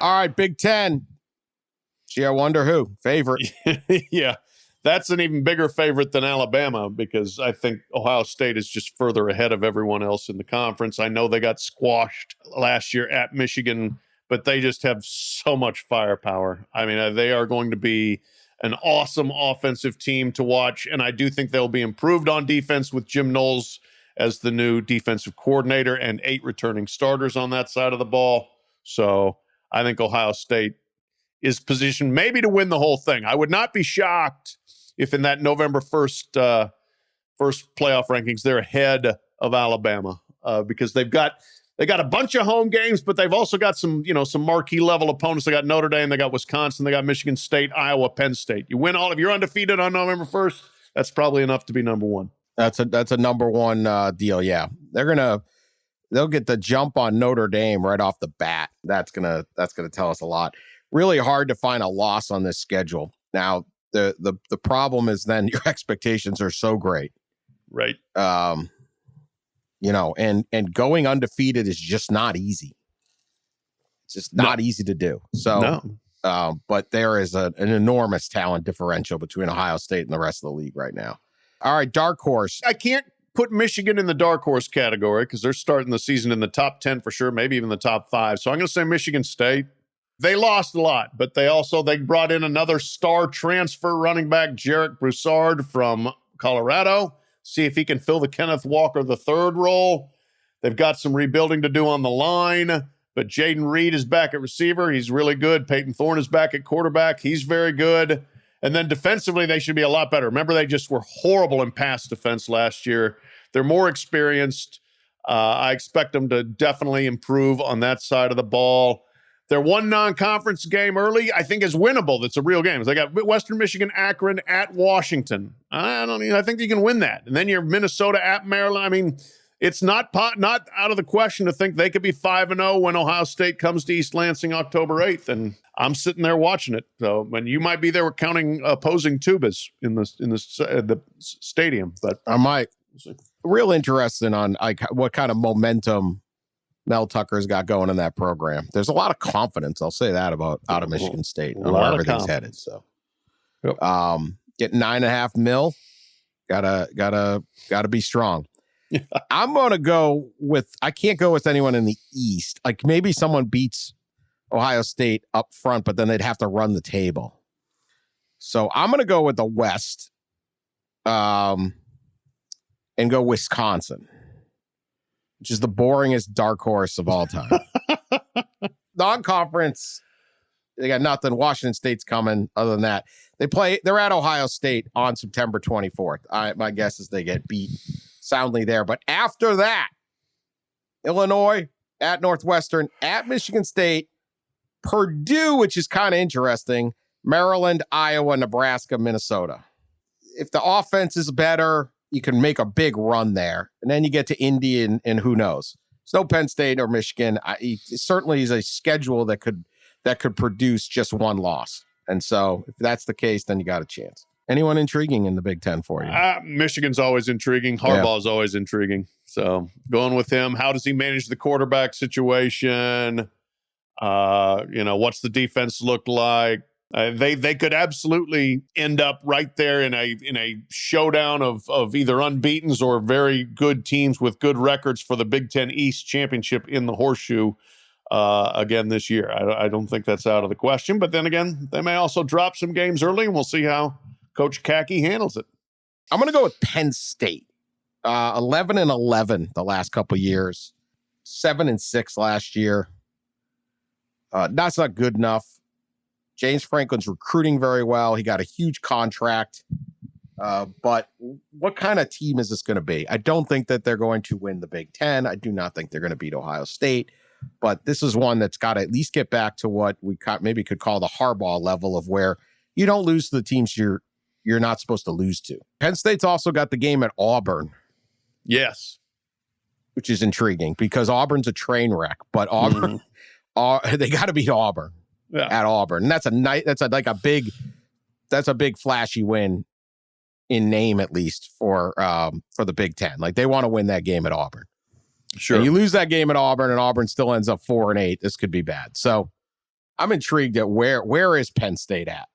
All right, Big Ten. Gee, I wonder who. Favorite. Yeah, that's an even bigger favorite than Alabama because I think Ohio State is just further ahead of everyone else in the conference. I know they got squashed last year at Michigan, but they just have so much firepower. I mean, they are going to be an awesome offensive team to watch, and I do think they'll be improved on defense with Jim Knowles as the new defensive coordinator and 8 returning starters on that side of the ball. So I think Ohio State is positioned maybe to win the whole thing. I would not be shocked if in that November 1st first playoff rankings, they're ahead of Alabama because they got a bunch of home games, but they've also got some marquee level opponents. They got Notre Dame, they got Wisconsin, they got Michigan State, Iowa, Penn State. You win all of you're undefeated on November 1st. That's probably enough to be number one. That's a number one deal. Yeah, they'll get the jump on Notre Dame right off the bat. That's gonna tell us a lot. Really hard to find a loss on this schedule. Now, the problem is then your expectations are so great. Right. And going undefeated is just not easy. It's just not easy to do. So, but there is an enormous talent differential between Ohio State and the rest of the league right now. All right, dark horse. I can't put Michigan in the dark horse category because they're starting the season in the top 10 for sure, maybe even the top 5. So I'm going to say Michigan State. They lost a lot, but they brought in another star transfer running back, Jarek Broussard from Colorado. See if he can fill the Kenneth Walker III role. They've got some rebuilding to do on the line, but Jaden Reed is back at receiver. He's really good. Peyton Thorne is back at quarterback. He's very good. And then defensively, they should be a lot better. Remember, they just were horrible in pass defense last year. They're more experienced. I expect them to definitely improve on that side of the ball. Their one non-conference game early, I think, is winnable. That's a real game. They got Western Michigan, Akron at Washington. I think you can win that. And then you're Minnesota at Maryland. I mean, it's not out of the question to think they could be 5-0 when Ohio State comes to East Lansing October 8th. And I'm sitting there watching it. So, and you might be there counting opposing tubas in the stadium. But I might. Real interesting on what kind of momentum Mel Tucker's got going in that program. There's a lot of confidence. I'll say that out of Michigan State on where everything's headed. So, getting $9.5 million, gotta be strong. Yeah. I'm gonna go with. I can't go with anyone in the East. Like maybe someone beats Ohio State up front, but then they'd have to run the table. So I'm gonna go with the West, and go Wisconsin, which is the boringest dark horse of all time. Non-conference, they got nothing. Washington State's coming. Other than that, they're at Ohio State on September 24th. My guess is they get beat soundly there. But after that, Illinois at Northwestern, at Michigan State, Purdue, which is kind of interesting, Maryland, Iowa, Nebraska, Minnesota. If the offense is better, you can make a big run there. And then you get to Indy and who knows? It's no Penn State or Michigan. It certainly is a schedule that could produce just one loss. And so if that's the case, then you got a chance. Anyone intriguing in the Big Ten for you? Michigan's always intriguing. Harbaugh's always intriguing. So going with him. How does he manage the quarterback situation? What's the defense look like? They could absolutely end up right there in a showdown of either unbeatens or very good teams with good records for the Big Ten East Championship in the horseshoe again this year. I don't think that's out of the question. But then again, they may also drop some games early, and we'll see how Coach Kaki handles it. I'm going to go with Penn State. 11-11 the last couple years. 7-6 last year. That's not good enough. James Franklin's recruiting very well. He got a huge contract. But what kind of team is this going to be? I don't think that they're going to win the Big Ten. I do not think they're going to beat Ohio State. But this is one that's got to at least get back to what we maybe could call the Harbaugh level of where you don't lose to the teams you're not supposed to lose to. Penn State's also got the game at Auburn. Yes. Which is intriguing because Auburn's a train wreck. But Auburn, they got to beat Auburn. Yeah. At Auburn. And that's a big flashy win in name, at least for the Big Ten. Like they want to win that game at Auburn. Sure. And you lose that game at Auburn and Auburn still ends up 4-8. This could be bad. So I'm intrigued at where is Penn State at?